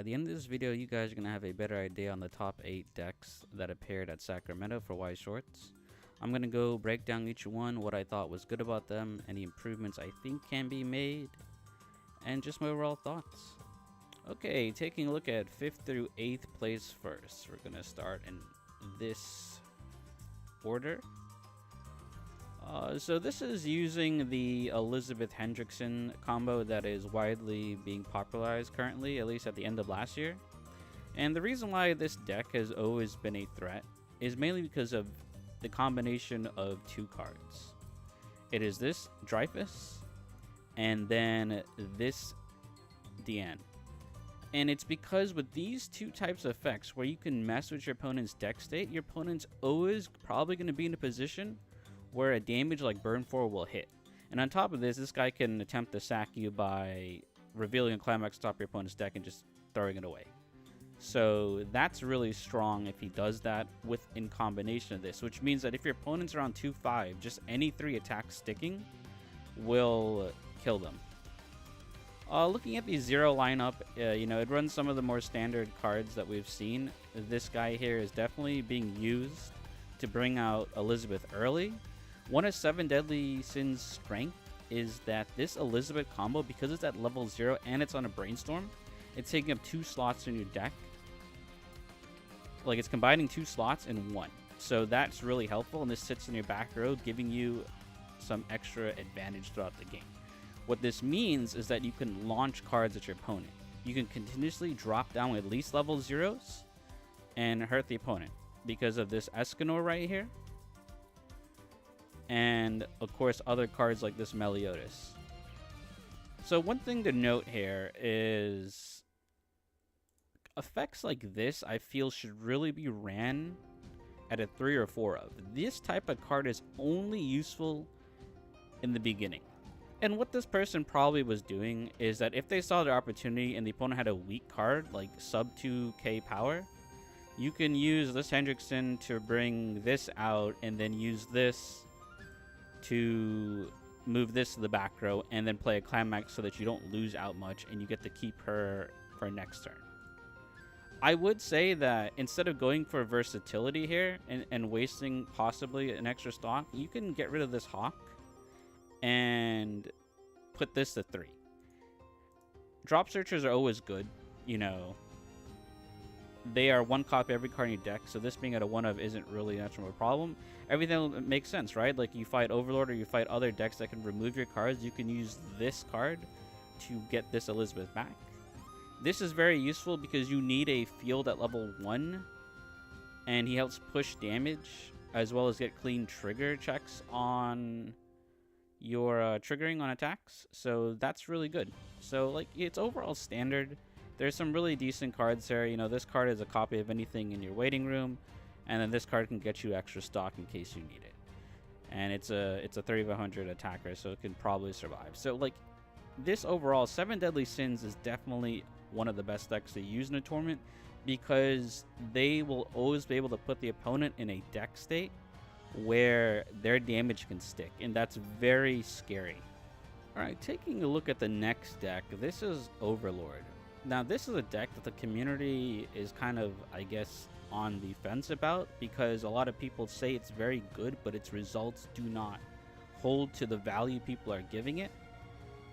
By the end of this video, you guys are going to have a better idea on the top 8 decks that appeared at Sacramento for Weiss Schwarz. I'm going to go break down each one, what I thought was good about them, any improvements I think can be made, and just my overall thoughts. Okay, taking a look at 5th through 8th place first. We're going to start in this order. So this is using the Elizabeth Hendrickson combo that is widely being popularized currently, at least at the end of last year. And the reason why this deck has always been a threat is mainly because of the combination of 2 cards. It is this Dreyfus and then this Deanne. And it's because with these 2 types of effects where you can mess with your opponent's deck state, your opponent's always probably going to be in a position where a damage like Burn 4 will hit. And on top of this, this guy can attempt to sack you by revealing a climax top your opponent's deck and just throwing it away. So that's really strong if he does that in combination of this, which means that if your opponent's around 2-5, just any 3 attacks sticking will kill them. Looking at the 0 lineup, it runs some of the more standard cards that we've seen. This guy here is definitely being used to bring out Elizabeth early. One of 7 Deadly Sins' strength is that this Elizabeth combo, because it's at level 0 and it's on a Brainstorm, it's taking up 2 slots in your deck. Like, it's combining 2 slots in 1. So that's really helpful, and this sits in your back row, giving you some extra advantage throughout the game. What this means is that you can launch cards at your opponent. You can continuously drop down at least level 0s and hurt the opponent because of this Escanor right here. And, of course, other cards like this Meliodas. So one thing to note here is effects like this, I feel, should really be ran at a 3 or 4 of. This type of card is only useful in the beginning. And what this person probably was doing is that if they saw the opportunity and the opponent had a weak card, like sub 2k power, you can use this Hendrickson to bring this out and then use this to move this to the back row and then play a climax so that you don't lose out much and you get to keep her for next turn. I would say that instead of going for versatility here and wasting possibly an extra stock, you can get rid of this Hawk and put this to 3. Drop searchers are always good, they are 1 copy every card in your deck, so this being at a 1 of isn't really much of a problem. Everything makes sense, right? Like, you fight Overlord or you fight other decks that can remove your cards, you can use this card to get this Elizabeth back. This is very useful because you need a field at level 1, and he helps push damage as well as get clean trigger checks on your triggering on attacks, so that's really good. So, like, it's overall standard. There's some really decent cards here. This card is a copy of anything in your waiting room, and then this card can get you extra stock in case you need it. And it's a 3500 attacker, so it can probably survive. So, like, this overall 7 Deadly Sins is definitely one of the best decks to use in a tournament because they will always be able to put the opponent in a deck state where their damage can stick, and that's very scary. Alright, taking a look at the next deck, this is Overlord. Now, this is a deck that the community is kind of, I guess, on the fence about because a lot of people say it's very good, but its results do not hold to the value people are giving it.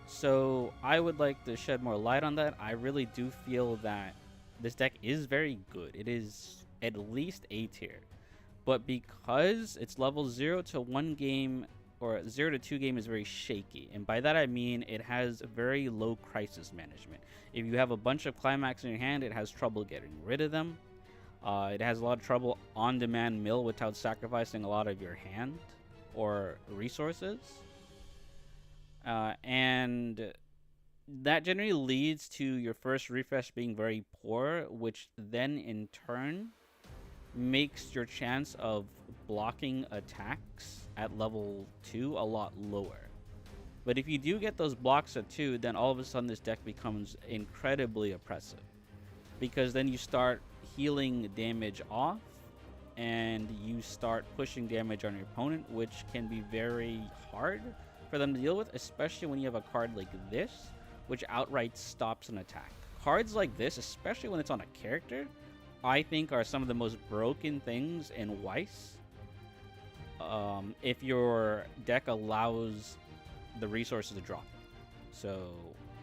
So I would like to shed more light on that. I really do feel that this deck is very good. It is at least A tier. But because it's level 0 to 1 game or 0 to 2 game is very shaky, and by that I mean it has very low crisis management. If you have a bunch of climax in your hand, it has trouble getting rid of them. It has a lot of trouble on-demand mill without sacrificing a lot of your hand or resources. And that generally leads to your first refresh being very poor, which then in turn makes your chance of blocking attacks at level 2 a lot lower. But if you do get those blocks at 2, then all of a sudden this deck becomes incredibly oppressive, because then you start healing damage off and you start pushing damage on your opponent, which can be very hard for them to deal with, especially when you have a card like this, which outright stops an attack. cards like this, especially when it's on a character, I think are some of the most broken things in Weiss. If your deck allows the resources to drop. So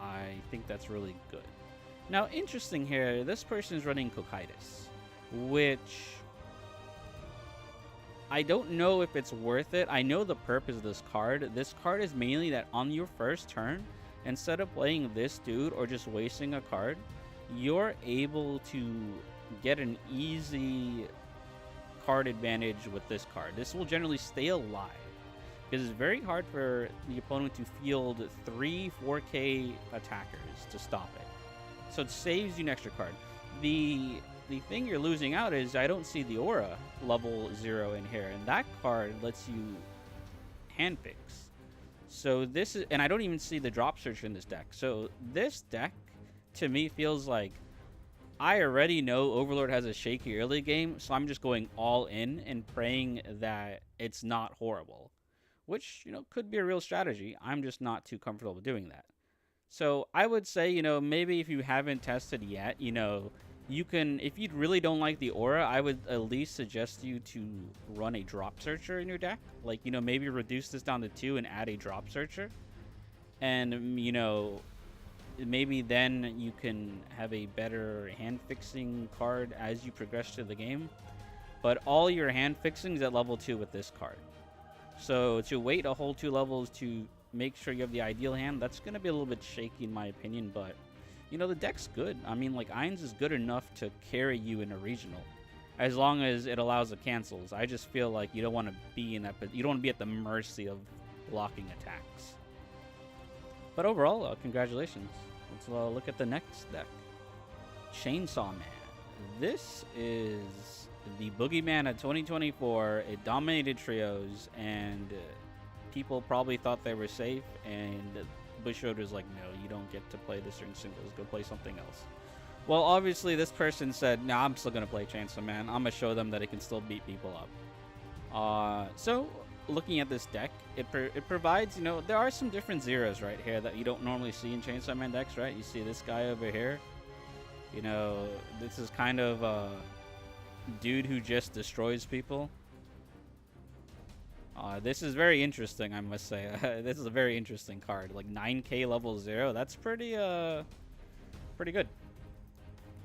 I think that's really good. Now, interesting here, this person is running Cocytus, which I don't know if it's worth it. I know the purpose of this card. This card is mainly that on your first turn, instead of playing this dude or just wasting a card, you're able to get an easy card advantage with this card. This will generally stay alive because it's very hard for the opponent to field 3 4K attackers to stop it. So it saves you an extra card. The thing you're losing out is I don't see the aura level 0 in here, and that card lets you handpicks. So this is, and I don't even see the drop search in this deck. So this deck to me feels like I already know Overlord has a shaky early game, so I'm just going all in and praying that it's not horrible, which, you know, could be a real strategy. I'm just not too comfortable doing that. So I would say, you know, maybe if you haven't tested yet, you know, you can, if you really don't like the aura, I would at least suggest you to run a drop searcher in your deck. Like, you know, maybe reduce this down to 2 and add a drop searcher. And, you know, maybe then you can have a better hand fixing card as you progress through the game. But all your hand fixing is at level 2 with this card. So to wait a whole 2 levels to make sure you have the ideal hand, that's going to be a little bit shaky in my opinion, but you know, the deck's good. I mean, like, Irons is good enough to carry you in a regional, as long as it allows the cancels. I just feel like you don't want to be in that, but you don't want to be at the mercy of blocking attacks. But overall, congratulations. Let's look at the next deck. Chainsaw Man. This is the Boogeyman of 2024. It dominated trios, and people probably thought they were safe, and Bushiroad like, no, you don't get to play this during singles. Go play something else. Well, obviously, this person said, no, I'm still going to play Chainsaw Man. I'm going to show them that it can still beat people up. So, looking at this deck, it provides, you know, there are some different zeros right here that you don't normally see in Chainsaw Man decks, right? You see this guy over here. You know, this is kind of a dude who just destroys people. This is very interesting, I must say. This is a very interesting card. Like 9k level 0. That's pretty good.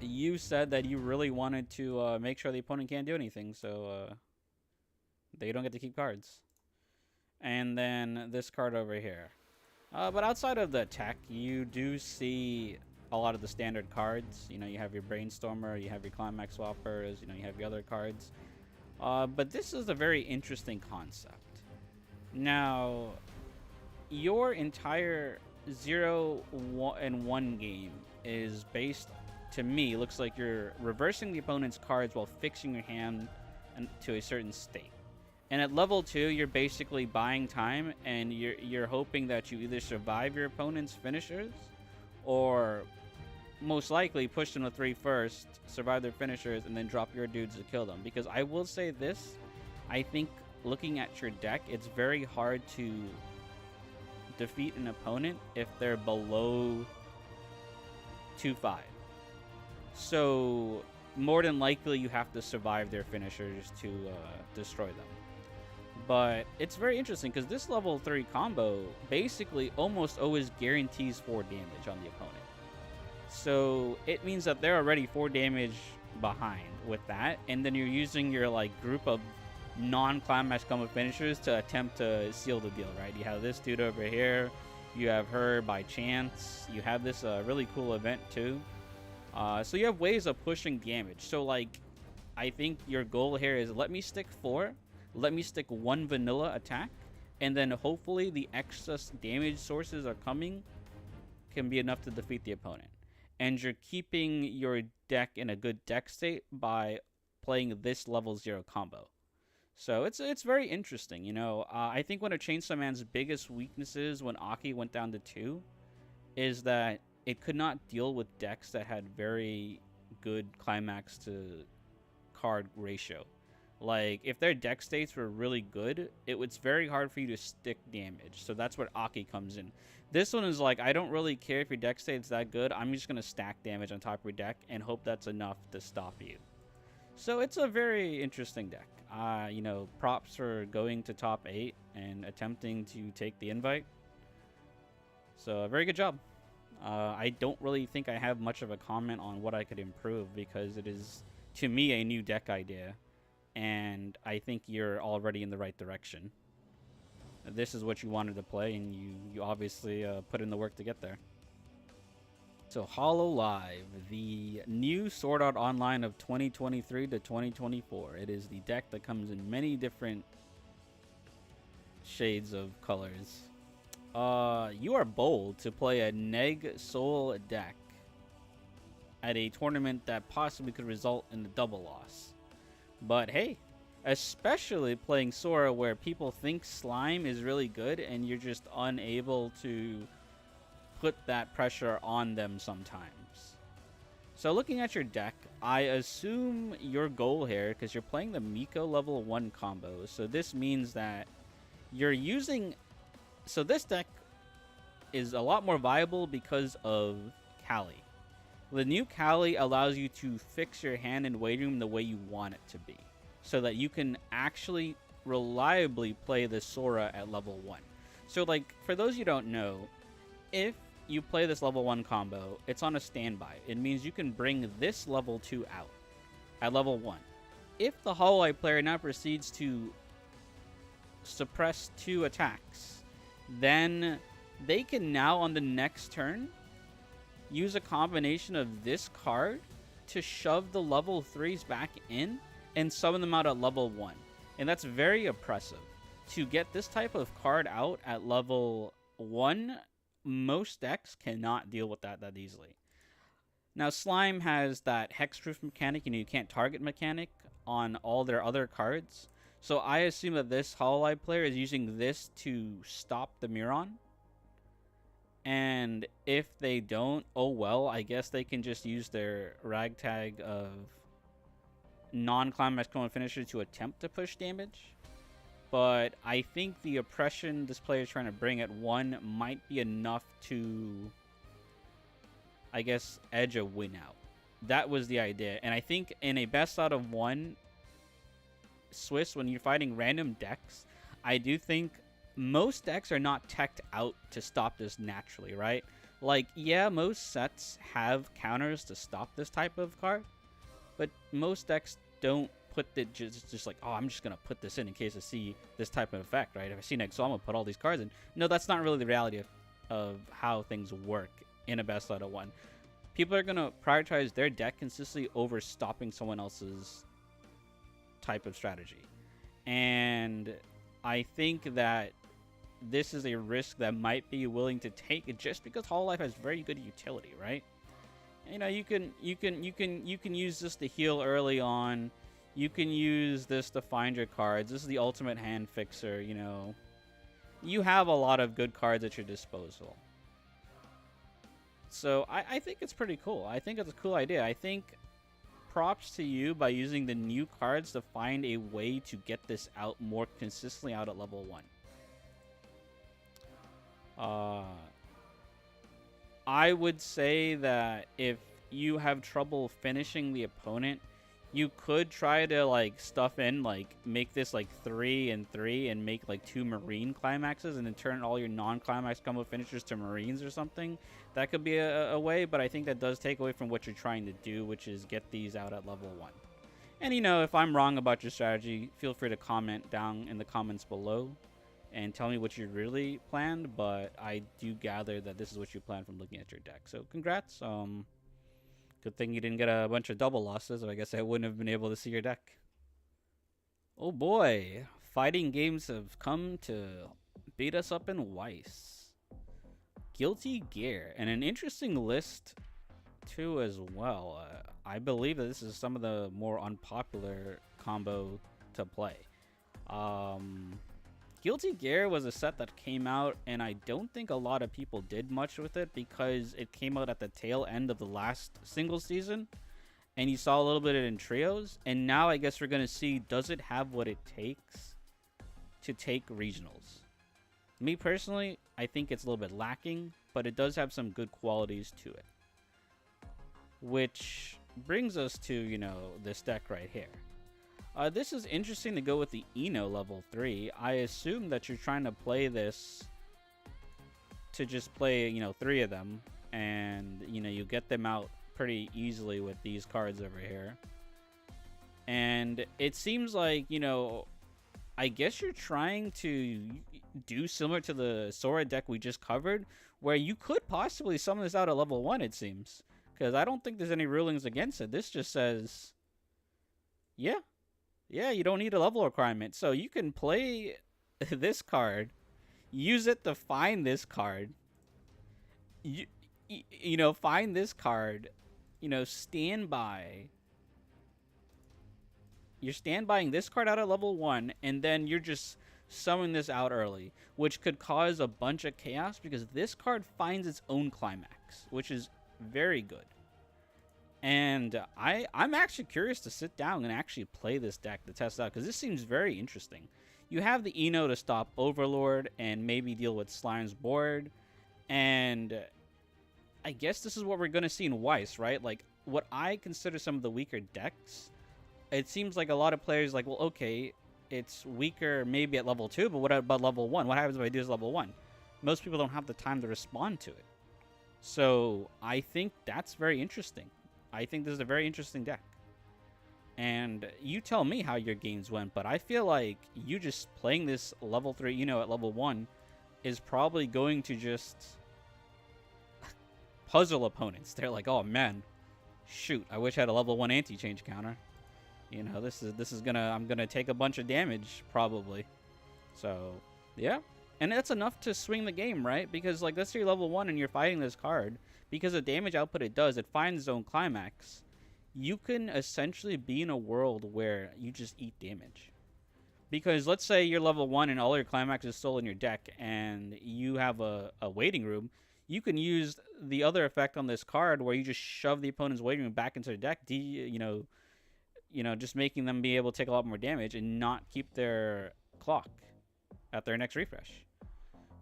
You said that you really wanted to make sure the opponent can't do anything, so they don't get to keep cards. And then this card over here. But outside of the attack, you do see a lot of the standard cards. You know, you have your Brainstormer, you have your Climax Swappers, you know, you have your other cards. But this is a very interesting concept. Now, your entire 0 and 1 game is based, to me, looks like you're reversing the opponent's cards while fixing your hand to a certain state. And at level 2, you're basically buying time, and you're hoping that you either survive your opponent's finishers, or most likely push them to 3 first, survive their finishers, and then drop your dudes to kill them. Because I will say this, I think looking at your deck, it's very hard to defeat an opponent if they're below 2-5. So more than likely you have to survive their finishers to destroy them. But it's very interesting because this level 3 combo basically almost always guarantees 4 damage on the opponent. So it means that they're already 4 damage behind with that, and then you're using your like group of non-climax combo finishers to attempt to seal the deal, right? You have this dude over here, you have her by chance, you have this really cool event too. So you have ways of pushing damage. So like, I think your goal here is let me stick 4, let me stick 1 vanilla attack, and then hopefully the excess damage sources are coming can be enough to defeat the opponent. And you're keeping your deck in a good deck state by playing this level 0 combo. So it's very interesting, you know. I think one of Chainsaw Man's biggest weaknesses when Aki went down to 2 is that it could not deal with decks that had very good climax to card ratio. Like, if their deck states were really good, it was very hard for you to stick damage. So that's where Aki comes in. This one is like, I don't really care if your deck state's that good. I'm just going to stack damage on top of your deck and hope that's enough to stop you. So it's a very interesting deck. You know, props for going to top 8 and attempting to take the invite. So a very good job. I don't really think I have much of a comment on what I could improve because it is, to me, a new deck idea. And I think you're already in the right direction. This is what you wanted to play, and you obviously put in the work to get there. So HoloLive, the new Sword Art Online of 2023 to 2024. It is the deck that comes in many different shades of colors. You are bold to play a Neg Soul deck at a tournament that possibly could result in a double loss. But hey, especially playing Sora where people think slime is really good and you're just unable to put that pressure on them sometimes. So looking at your deck, I assume your goal here, because you're playing the Miko level 1 combo, so this means that you're using... So this deck is a lot more viable because of Kali. The new Kali allows you to fix your hand in Waiting Room the way you want it to be, so that you can actually reliably play the Sora at level 1. So like, for those you don't know, if you play this level 1 combo, it's on a standby. It means you can bring this level 2 out at level 1. If the HoloLive player now proceeds to suppress 2 attacks, then they can now on the next turn use a combination of this card to shove the level 3s back in and summon them out at level 1. And that's very oppressive. To get this type of card out at level 1, most decks cannot deal with that easily. Now, Slime has that hexproof mechanic, you can't target mechanic on all their other cards. So I assume that this HoloLive player is using this to stop the Miron. And if they don't, oh well, I guess they can just use their ragtag of non-climax combo finisher to attempt to push damage. But I think the oppression this player is trying to bring at 1 might be enough to, I guess, edge a win out. That was the idea. And I think in a best out of 1 Swiss, when you're fighting random decks, I do think most decks are not teched out to stop this naturally, right? Like, yeah, most sets have counters to stop this type of card, but most decks don't put it just like, oh, I'm just going to put this in case I see this type of effect, right? If I see next, so I'm going to put all these cards in. No, that's not really the reality of how things work in a best out of 1. People are going to prioritize their deck consistently over stopping someone else's type of strategy. And I think that this is a risk that might be willing to take just because HoloLive has very good utility, right? You know, you can use this to heal early on. You can use this to find your cards. This is the ultimate hand fixer, you know. You have a lot of good cards at your disposal. So I think it's pretty cool. I think it's a cool idea. I think props to you by using the new cards to find a way to get this out more consistently out at level 1. I would say that if you have trouble finishing the opponent, you could try to like stuff in, like make this like 3 and 3 and make like 2 marine climaxes and then turn all your non-climax combo finishers to marines or something. That could be a way, but I think that does take away from what you're trying to do, which is get these out at level 1. And you know, if I'm wrong about your strategy, feel free to comment down in the comments below and tell me what you really planned, but I do gather that this is what you planned from looking at your deck. So congrats. Good thing you didn't get a bunch of double losses, or I guess I wouldn't have been able to see your deck. Oh boy, fighting games have come to beat us up in Weiss. Guilty Gear, and an interesting list too as well. I believe that this is some of the more unpopular combo to play. Guilty Gear was a set that came out, and I don't think a lot of people did much with it because it came out at the tail end of the last single season, and you saw a little bit of it in trios, and now I guess we're going to see, does it have what it takes to take regionals? Me personally, I think it's a little bit lacking, but it does have some good qualities to it. Which brings us to, you know, this deck right here. This is interesting to go with the Eno level 3. I assume that you're trying to play this to just play, you know, 3 of them. And, you know, you get them out pretty easily with these cards over here. And it seems like, you know, I guess you're trying to do similar to the Sora deck we just covered, where you could possibly summon this out at level 1, it seems. Because I don't think there's any rulings against it. This just says, yeah, you don't need a level requirement. So you can play this card, use it to find this card, you know, find this card, you know, standby. You're standbying this card out at level 1, and then you're just summoning this out early, which could cause a bunch of chaos because this card finds its own climax, which is very good. And I'm actually curious to sit down and actually play this deck to test out, because this seems very interesting. You have the Eno to stop Overlord and maybe deal with Slime's board, and I guess this is what we're going to see in Weiss, right? Like, what I consider some of the weaker decks, it seems like a lot of players like, well, okay, it's weaker maybe at level 2, but what about level 1? What happens if I do this level 1? Most people don't have the time to respond to it. So I think that's very interesting. I think this is a very interesting deck. And you tell me how your games went, but I feel like you just playing this level 3, you know, at level 1 is probably going to just puzzle opponents. They're like, oh man, shoot, I wish I had a level 1 anti-change counter. You know, this is gonna, I'm gonna take a bunch of damage probably. So yeah, and that's enough to swing the game, right? Because like, let's say you're level 1 and you're fighting this card, because the damage output it does, it finds its own climax. You can essentially be in a world where you just eat damage. Because let's say you're level 1 and all your climax is still in your deck, and you have a waiting room. You can use the other effect on this card where you just shove the opponent's waiting room back into their deck, just making them be able to take a lot more damage and not keep their clock at their next refresh.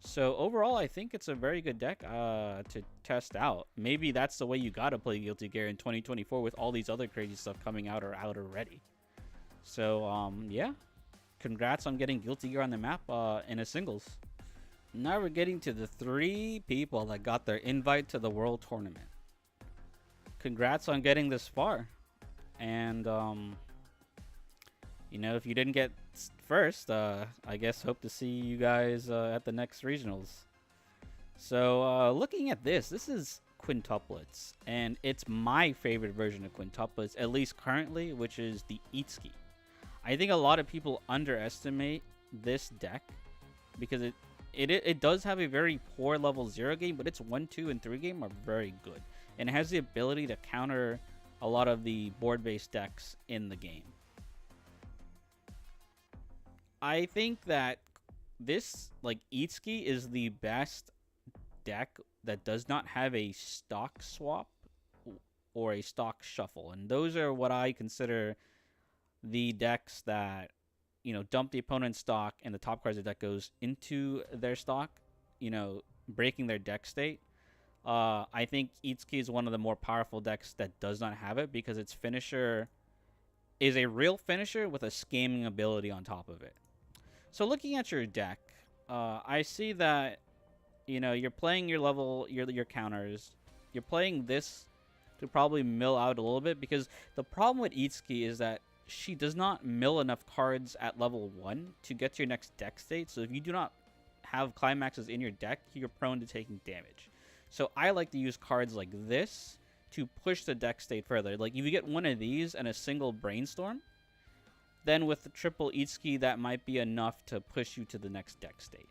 So overall, I think it's a very good deck to test out. Maybe that's the way you gotta play Guilty Gear in 2024 with all these other crazy stuff coming out or out already. So yeah, congrats on getting Guilty Gear on the map in a singles. Now we're getting to the 3 people that got their invite to the World Tournament. Congrats on getting this far. And, you know, if you didn't get first, I guess hope to see you guys at the next regionals. So, looking at this is quintuplets. And it's my favorite version of quintuplets, at least currently, which is the Itsuki. I think a lot of people underestimate this deck because it does have a very poor level 0 game, but its 1, 2, and 3 game are very good. And it has the ability to counter a lot of the board-based decks in the game. I think that this, like, Itsuki is the best deck that does not have a stock swap or a stock shuffle. And those are what I consider the decks that, you know, dump the opponent's stock and the top cards of the deck goes into their stock, you know, breaking their deck state. I think Itsuki is one of the more powerful decks that does not have it because its finisher is a real finisher with a scamming ability on top of it. So looking at your deck, I see that, you know, you're playing your level, your counters. You're playing this to probably mill out a little bit because the problem with Itsuki is that she does not mill enough cards at level 1 to get to your next deck state. So if you do not have climaxes in your deck, you're prone to taking damage. So I like to use cards like this to push the deck state further. Like if you get one of these and a single Brainstorm, then with the triple Itsuki, that might be enough to push you to the next deck state.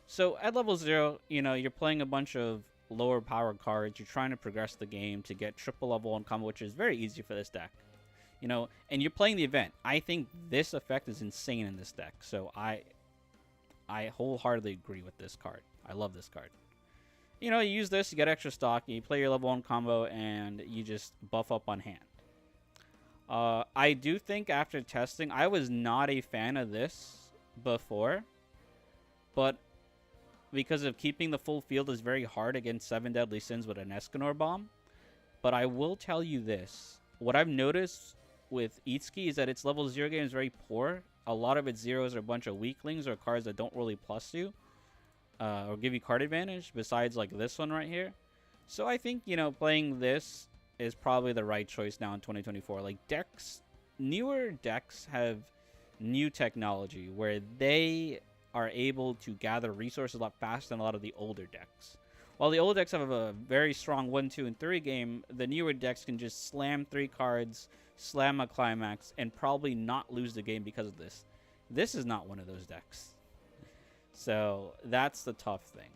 So at level 0, you know, you're playing a bunch of lower power cards. You're trying to progress the game to get triple level 1 combo, which is very easy for this deck. You know, and you're playing the event. I think this effect is insane in this deck. So I wholeheartedly agree with this card. I love this card. You know, you use this, you get extra stock, you play your level 1 combo, and you just buff up on hand. I do think after testing, I was not a fan of this before, but because of keeping the full field is very hard against 7 Deadly Sins with an Escanor Bomb. But I will tell you this. What I've noticed with Itsuki is that its level 0 game is very poor. A lot of its zeros are a bunch of weaklings or cards that don't really plus you. Or give you card advantage, besides like this one right here. So I think, you know, playing this is probably the right choice now in 2024. Like, decks, newer decks have new technology where they are able to gather resources a lot faster than a lot of the older decks. While the old decks have a very strong 1, 2, and 3 game, the newer decks can just slam 3 cards, slam a climax, and probably not lose the game because of this. This is not one of those decks. So that's the tough thing.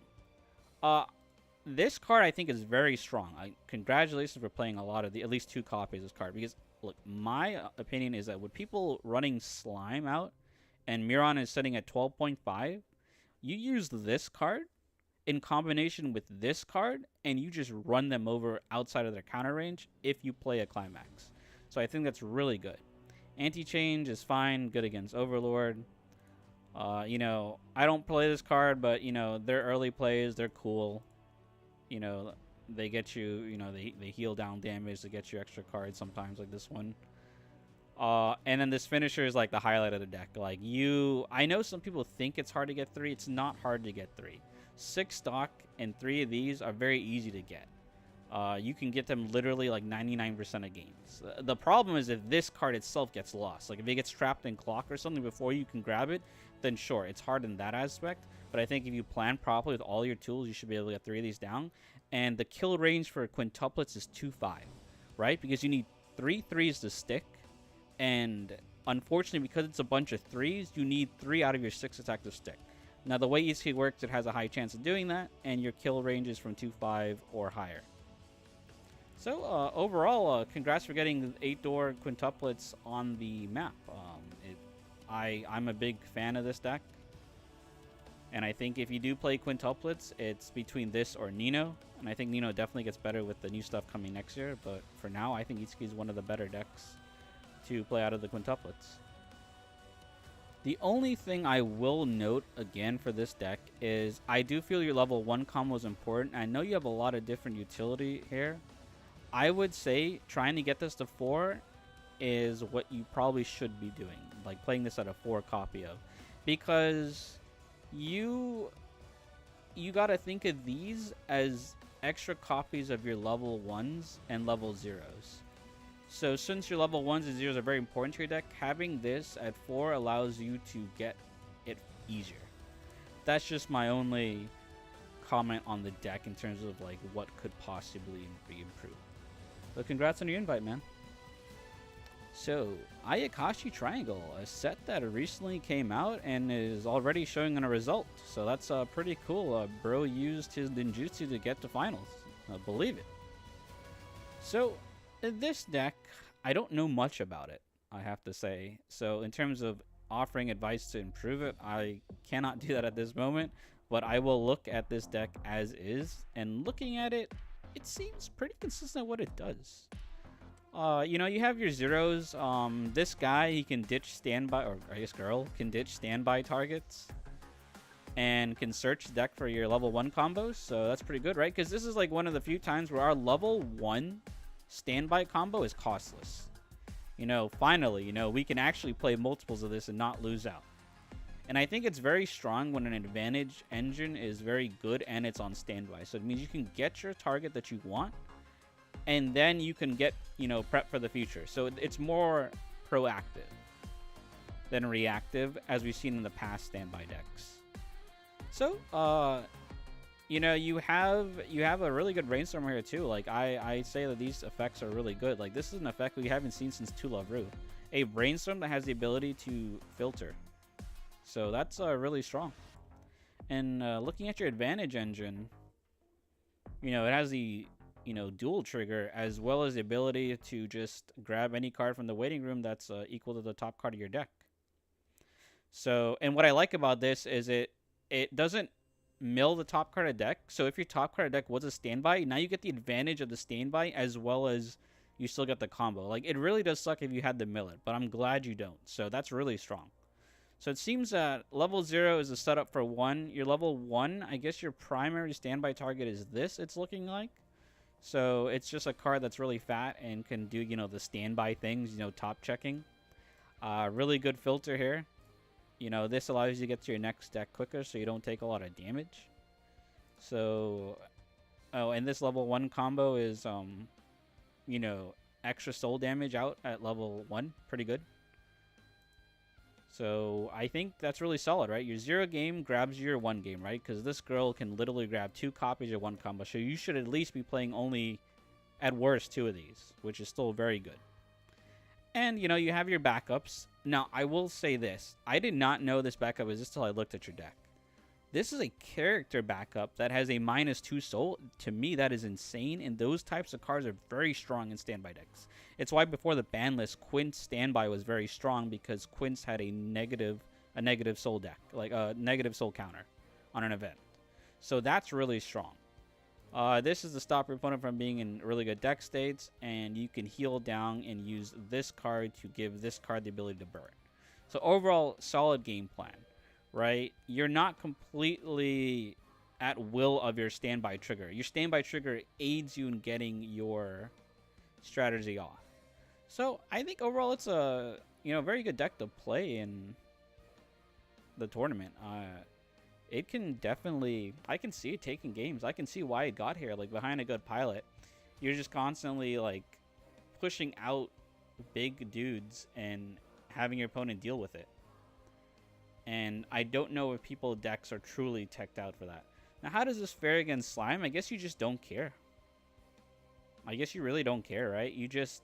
This card I think is very strong. Congratulations for playing a lot of at least 2 copies of this card. Because, look, my opinion is that with people running Slime out, and Miron is sitting at 12.5, you use this card in combination with this card, and you just run them over outside of their counter range if you play a Climax. So I think that's really good. Anti-Change is fine, good against Overlord. You know, I don't play this card, but, you know, their early plays, they're cool. You know, they get you, you know, they heal down damage to get you extra cards sometimes, like this one. And then this finisher is like the highlight of the deck. Like, I know some people think it's hard to get 3. It's not hard to get 3. 6 stock and 3 of these are very easy to get. You can get them literally like 99% of games. The problem is if this card itself gets lost. Like if it gets trapped in clock or something before you can grab it, then sure, it's hard in that aspect. But I think if you plan properly with all your tools, you should be able to get 3 of these down. And the kill range for quintuplets is 2-5, right? Because you need 3 threes to stick. And unfortunately, because it's a bunch of 3s, you need 3 out of your 6 attack to stick. Now, the way EC works, it has a high chance of doing that, and your kill range is from 2-5 or higher. So, overall, congrats for getting 8-door quintuplets on the map. I'm a big fan of this deck. And I think if you do play quintuplets, it's between this or Nino. And I think Nino definitely gets better with the new stuff coming next year. But for now, I think Itsuki is one of the better decks to play out of the quintuplets. The only thing I will note again for this deck is I do feel your level 1 combo is important. I know you have a lot of different utility here. I would say trying to get this to 4 is what you probably should be doing. Like playing this at a 4 copy of. Because you gotta think of these as extra copies of your level 1s and level 0s. So since your level 1s and 0s are very important to your deck, having this at 4 allows you to get it easier. That's just my only comment on the deck in terms of like what could possibly be improved. But congrats on your invite, man. So, Ayakashi Triangle, a set that recently came out and is already showing a result. So that's pretty cool. Bro used his ninjutsu to get to finals. Believe it. So, this deck, I don't know much about it, I have to say. So, in terms of offering advice to improve it, I cannot do that at this moment. But I will look at this deck as is. And looking at it, it seems pretty consistent what it does. You know, you have your zeros. This guy, he can ditch standby, or I guess girl, can ditch standby targets. And can search the deck for your level 1 combos. So that's pretty good, right? Because this is like one of the few times where our level 1 standby combo is costless. You know, finally, you know, we can actually play multiples of this and not lose out. And I think it's very strong when an advantage engine is very good and it's on standby. So it means you can get your target that you want. And then you can get, you know, prep for the future. So it's more proactive than reactive, as we've seen in the past standby decks. So, you know, you have a really good brainstorm here too. Like I say that these effects are really good. Like this is an effect we haven't seen since Tu Love Ru. A brainstorm that has the ability to filter. So that's really strong. And looking at your advantage engine, you know, it has the, you know, dual trigger as well as the ability to just grab any card from the waiting room that's equal to the top card of your deck. So, and what I like about this is it doesn't mill the top card of deck. So if your top card of deck was a standby, now you get the advantage of the standby as well as you still get the combo. Like, it really does suck if you had to mill it, but I'm glad you don't. So that's really strong. So it seems that level 0 is a setup for 1. Your level 1, I guess your primary standby target is this, it's looking like. So it's just a card that's really fat and can do, you know, the standby things, you know, top checking. Really good filter here. You know, this allows you to get to your next deck quicker so you don't take a lot of damage. So, oh, and this level 1 combo is, you know, extra soul damage out at level 1. Pretty good. So I think that's really solid, right? Your 0 game grabs your 1 game, right? Because this girl can literally grab 2 copies of 1 combo. So you should at least be playing only, at worst, 2 of these, which is still very good. And, you know, you have your backups. Now, I will say this. I did not know this backup was this till I looked at your deck. This is a character backup that has a -2 soul. To me, that is insane, and those types of cards are very strong in standby decks. It's why before the ban list, Quint's standby was very strong because Quint's had a negative soul deck, like a negative soul counter on an event. So that's really strong. This is to stop your opponent from being in really good deck states, and you can heal down and use this card to give this card the ability to burn. So overall, solid game plan. Right? You're not completely at will of your standby trigger. Your standby trigger aids you in getting your strategy off. So I think overall it's a, you know, very good deck to play in the tournament. It can definitely, I can see it taking games. I can see why it got here. Like behind a good pilot, you're just constantly like pushing out big dudes and having your opponent deal with it. And I don't know if people decks are truly teched out for that. Now, how does this fare against Slime? I guess you just don't care. I guess you really don't care, right? You just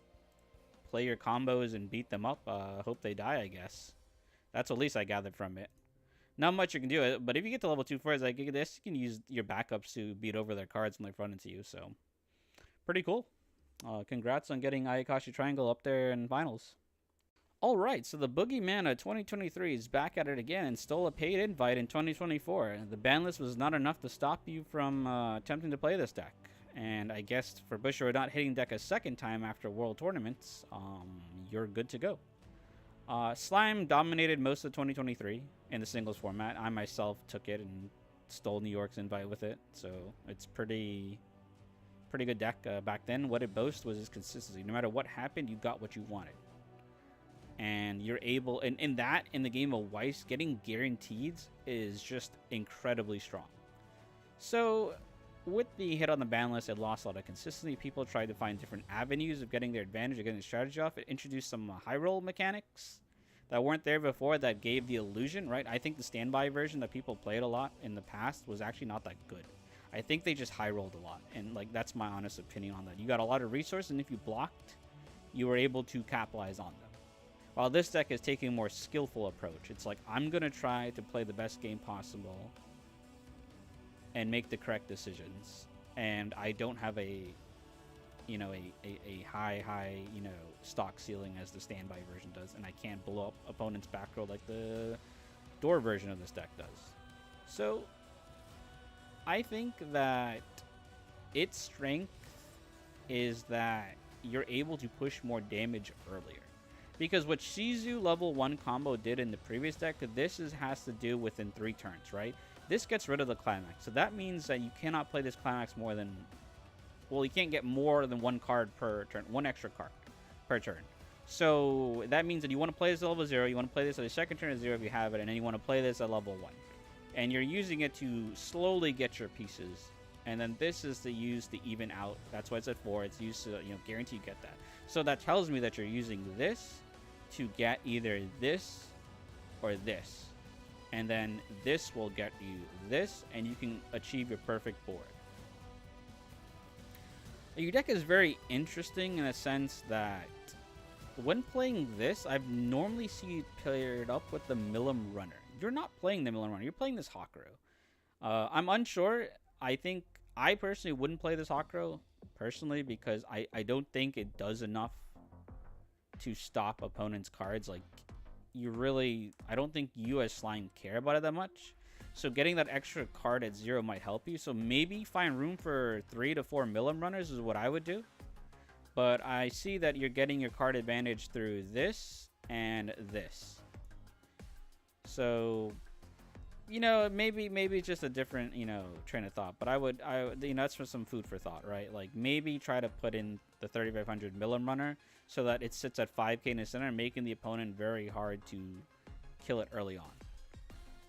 play your combos and beat them up. Hope they die, I guess. That's at least I gathered from it. Not much you can do, but if you get to level 2 first, like this, you can use your backups to beat over their cards when they run into you. So, pretty cool. Congrats on getting Ayakashi Triangle up there in finals. Alright, so the Boogeyman of 2023 is back at it again and stole a paid invite in 2024. The ban list was not enough to stop you from attempting to play this deck. And I guess for Busher not hitting deck a second time after World Tournaments, you're good to go. Slime dominated most of 2023 in the singles format. I myself took it and stole New York's invite with it. So it's pretty good deck back then. What it boasts was its consistency. No matter what happened, you got what you wanted. And you're able, and in the game of Weiss, getting guaranteed is just incredibly strong. So with the hit on the ban list, it lost a lot of consistency. People tried to find different avenues of getting their advantage, of getting the strategy off. It introduced some high roll mechanics that weren't there before that gave the illusion, right? I think the standby version that people played a lot in the past was actually not that good. I think they just high rolled a lot, and like that's my honest opinion on that. You got a lot of resources, and if you blocked, you were able to capitalize on them. While this deck is taking a more skillful approach. It's like, I'm going to try to play the best game possible and make the correct decisions. And I don't have a, you know, a high, you know, stock ceiling as the standby version does. And I can't blow up opponent's back row like the door version of this deck does. So, I think that its strength is that you're able to push more damage earlier. Because what Shizu level 1 combo did in the previous deck, this has to do within 3 turns, right? This gets rid of the climax. So that means that you cannot play this climax more than... Well, you can't get more than 1 card per turn. 1 extra card per turn. So that means that you want to play this at level 0, you want to play this at the second turn at 0 if you have it, and then you want to play this at level 1. And you're using it to slowly get your pieces. And then this is to use to even out. That's why it's at 4. It's used to, you know, guarantee you get that. So that tells me that you're using this to get either this or this, and then this will get you this, and you can achieve your perfect board. Your deck is very interesting in a sense that when playing this, I've normally seen it paired up with the Milim Runner. You're not playing the Milim Runner, you're playing this Hawkrow. I'm unsure. I think I personally wouldn't play this Hawkrow personally because I don't think it does enough to stop opponents' cards. Like, you really, I don't think you as Slime care about it that much. So getting that extra card at 0 might help you. So maybe find room for 3 to 4 Milim Runners is what I would do. But I see that you're getting your card advantage through this and this. So, you know, maybe it's just a different, you know, train of thought. But you know, that's for some food for thought, right? Like maybe try to put in the 3500 Millim runner so that it sits at 5k in the center, making the opponent very hard to kill it early on.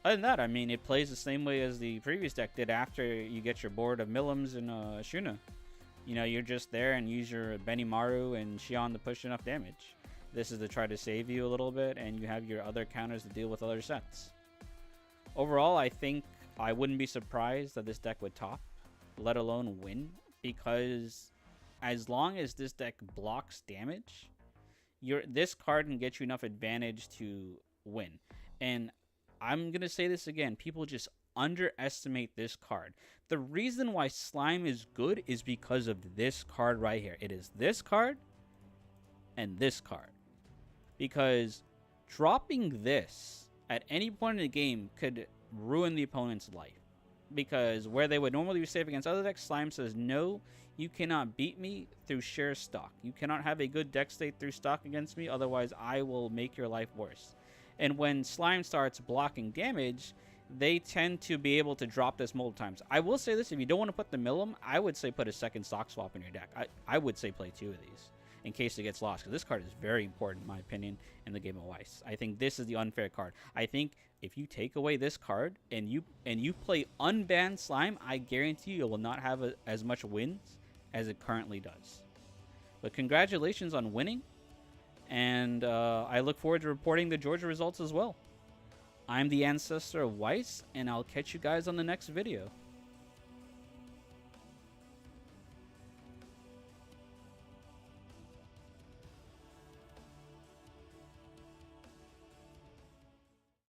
Other than that, I mean, it plays the same way as the previous deck did after you get your board of Millims and Shuna. You know, you're just there and use your Benimaru and Xion to push enough damage. This is to try to save you a little bit, and you have your other counters to deal with other sets. Overall, I think I wouldn't be surprised that this deck would top, let alone win, because as long as this deck blocks damage, this card can get you enough advantage to win. And I'm going to say this again, people just underestimate this card. The reason why Slime is good is because of this card right here. It is this card and this card. Because dropping this at any point in the game could ruin the opponent's life. Because where they would normally be safe against other decks, Slime says, no, you cannot beat me through sheer stock. You cannot have a good deck state through stock against me, otherwise I will make your life worse. And when Slime starts blocking damage, they tend to be able to drop this multiple times. I will say this, if you don't want to put the Millim, I would say put a second stock swap in your deck. I would say play 2 of these in case it gets lost, because this card is very important, in my opinion, in the game of Weiss. I think this is the unfair card. I think if you take away this card and you play unbanned Slime, I guarantee you will not have as much wins as it currently does. But congratulations on winning, and I look forward to reporting the Georgia results as well. I'm the ancestor of Weiss, and I'll catch you guys on the next video.